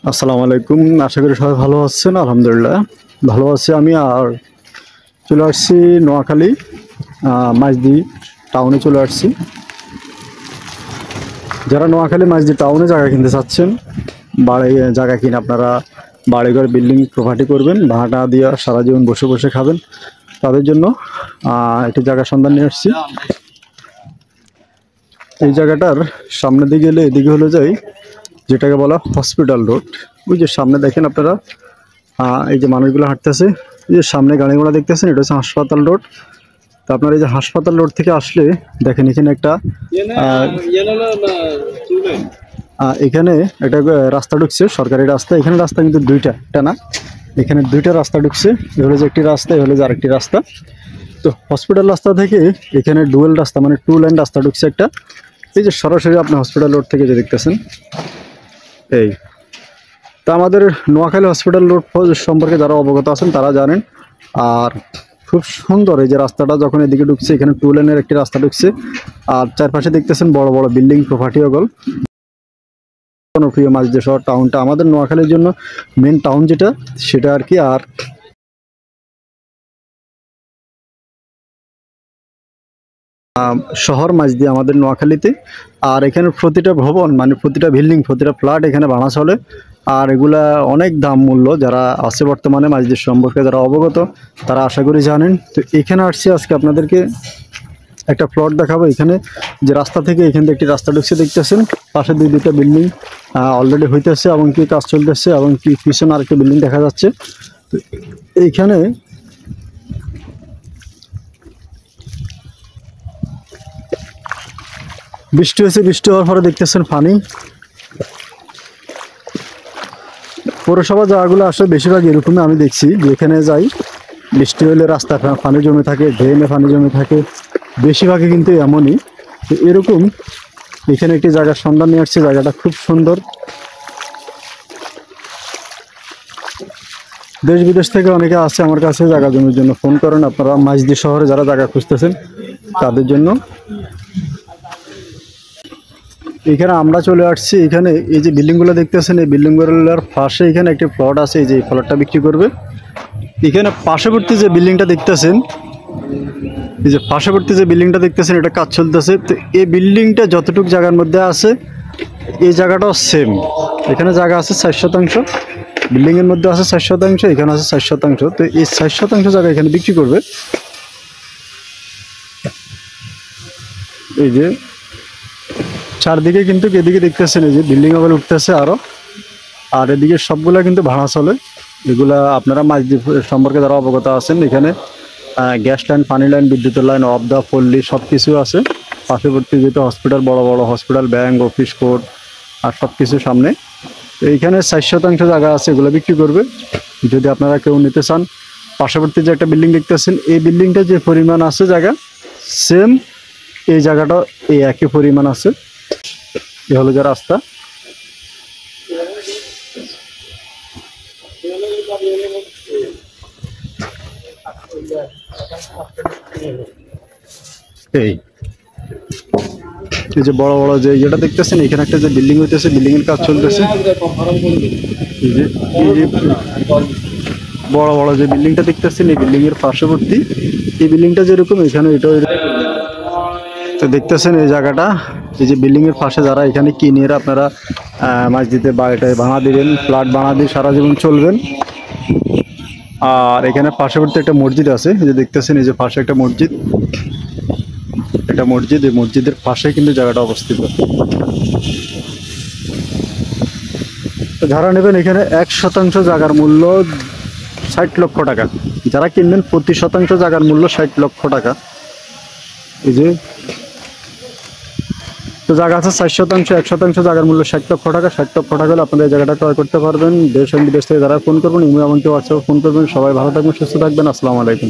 আসসালামু আলাইকুম। আশা করি সবাই ভালো আছেন। আলহামদুলিল্লাহ ভালো আছি আমি। আর চলে আসছি নোয়াখালী মাইজদি টাউনে চলে আসছি। যারা নোয়াখালী মাইজদি টাউনে জায়গা কিনতে চাচ্ছেন, জায়গা কিনে আপনারা বাড়িঘর বিল্ডিং প্রপার্টি করবেন, ভাড়া দিয়ে সারা জীবন বসে বসে খাবেন, তাদের জন্য একটি জায়গার সন্ধান নিয়ে আসছি। এই জায়গাটার সামনে দিকে গেলে এদিকে হলো যাই যেটাকে বলা হসপিটাল রোড। ওই যে সামনে দেখেন আপনারা, এই যে মানুষগুলো হাঁটতেছে, এই যে সামনে গাড়ি ঘোড়া দেখতেছেন, এটা হচ্ছে হাসপাতাল রোড। তো আপনার এই যে হাসপাতাল রোড থেকে আসলে দেখেন এখানে একটা এখানে একটা রাস্তা ঢুকছে, সরকারি রাস্তা। এখানে রাস্তা কিন্তু দুইটা, একটা না, এখানে দুইটা রাস্তা ঢুকছে। এ হলো যে একটি রাস্তা, এ হলো যে আরেকটি রাস্তা। তো হসপিটাল রাস্তা থেকে এখানে ডুয়েল রাস্তা, মানে 2 লাইন রাস্তা ঢুকছে একটা। এই যে সরাসরি আপনি হসপিটাল রোড থেকে যে দেখতেছেন এই। তা আমাদের নোয়াখালী হসপিটাল রোড সম্পর্কে যারা অবগত আছেন তারা জানেন। আর খুব সুন্দর এই যে রাস্তাটা যখন এদিকে ঢুকছে, এখানে 2 লাইনের একটি রাস্তা ঢুকছে। আর চারপাশে দেখতেছেন বড় বড় বিল্ডিং, প্রপার্টি ওগল। জনপ্রিয় মাঝদি শহর টাউনটা আমাদের নোয়াখালীর জন্য মেন টাউন যেটা, সেটা আর কি। আর শহর মাঝদি আমাদের নোয়াখালীতে। আর এখানে প্রতিটা ভবন, মানে প্রতিটা বিল্ডিং, প্রতিটা ফ্ল্যাট এখানে ভাড়া চলে। আর এগুলা অনেক দাম মূল্য। যারা আছে বর্তমানে মাঝদির সম্পর্কে যারা অবগত তারা আশা করি জানেন। তো এখানে আসছি আজকে আপনাদেরকে একটা প্লট দেখাবো। এখানে যে রাস্তা থেকে এখান থেকে একটি রাস্তা ঢুকছে দেখতেছেন, পাশে দুইটা বিল্ডিং অলরেডি হইতেছে এবং কি কাজ চলতেছে, এবং কি পিছনে আরেকটা বিল্ডিং দেখা যাচ্ছে। তো এইখানে বৃষ্টি হয়েছে, বৃষ্টি হওয়ার পরে দেখতেছেন পানি। পৌরসভা জায়গাগুলো আসলে বেশিরভাগ এরকমই আমি দেখছি, যে এখানে যাই বৃষ্টি হলে রাস্তা পানি জমে থাকে, ড্রেনে পানি জমে থাকে, বেশিরভাগই কিন্তু এমনই। তো এরকম এখানে একটি জায়গার সন্ধান নিয়ে আসছে। জায়গাটা খুব সুন্দর। দেশ বিদেশ থেকে অনেকে আসছে আমার কাছে জায়গা জমির জন্য ফোন করেন। আপনারা মাইজদি শহরে যারা জায়গা খুঁজতেছেন তাদের জন্য এখানে আমরা চলে আসছি। এখানে এই যে বিল্ডিংগুলো দেখতেছেন, এই বিল্ডিংগুলোর পাশে এখানে একটি প্লট আছে। এই যে এই প্লটটা বিক্রি করবে। এখানে পার্শ্ববর্তী যে বিল্ডিংটা দেখতেছেন, এই যে পার্শ্ববর্তী যে বিল্ডিংটা দেখতেছেন, এটা কাজ চলতেছে। তো এই বিল্ডিংটা যতটুকু জায়গার মধ্যে আছে, এই জায়গাটাও সেম। এখানে জায়গা আছে 4%, বিল্ডিংয়ের মধ্যে আছে 4%, এখানে আছে 4%। তো এই 4% জায়গা এখানে বিক্রি করবে। এই যে চারদিকে কিন্তু এদিকে দেখতেছেন এই যে বিল্ডিং আবার উঠতেছে আরো। আর এদিকে সবগুলা কিন্তু ভাড়া চলে। এগুলা আপনারা মাঝদি সম্পর্কে যারা অবগত আছেন, এখানে গ্যাস লাইন, পানি লাইন, বিদ্যুতের লাইন, অবদা, পল্লী সব কিছু আছে। পার্শ্ববর্তী যেহেতু হসপিটাল, বড় বড় হসপিটাল, ব্যাংক, অফিস, কোর্ট আর সব কিছু সামনে। তো এইখানে 4% জায়গা আছে, এগুলো বিক্রি করবে যদি আপনারা কেউ নিতে চান। পার্শ্ববর্তী যে একটা বিল্ডিং দেখতেছেন, এই বিল্ডিংটা যে পরিমাণ আছে জায়গা, সেম এই জায়গাটা এই একই পরিমাণ আছে। এ হলো যে রাস্তা। এই যে বড় বড় যে যেটা দেখতেছেন, এখানে একটা যে বিল্ডিং হইতেছে, বিল্ডিং এর কাজ চলতেছে। এই যে বড় বড় যে বিল্ডিংটা দেখতেছেন, এই বিল্ডিং এর পার্শ্ববর্তী এই বিল্ডিংটা যেরকম, এখানে এটাও। তো দেখতেছেন এই জায়গাটা, এই যে বিল্ডিং এর পাশে যারা এখানে কিনে আপনারা মাঝদিতে বাড়িটায় ভাড়া দিবেন, ফ্ল্যাট ভাড়া দিয়ে সারা জীবন চলবেন। আর এখানে পার্শ্ববর্তী একটা মসজিদ আছে, এই যে দেখতেছেন, এই যে পাশে একটা মসজিদ, এটা মসজিদ। এই মসজিদের পাশে কিন্তু জায়গাটা অবস্থিত। তো যারা নেবেন, এখানে 1% জায়গার মূল্য 60 লক্ষ টাকা। যারা কিনবেন প্রতি শতাংশ জায়গার মূল্য 60 লক্ষ টাকা। এই যে তো জায়গা আছে 4%, 1% জায়গার মূল্য 60 লক্ষ টাকা। 60 লক্ষ টাকা হলে আপনাদের এই জায়গাটা ক্রয় করতে পারবেন। দেশ এবং বিদেশ থেকে যারা ফোন করবেন, ইমেল এমনকি হোয়াটসঅ্যাপে ফোন করবেন। সবাই ভালো থাকবেন, সুস্থ থাকবেন। আসসালামু আলাইকুম।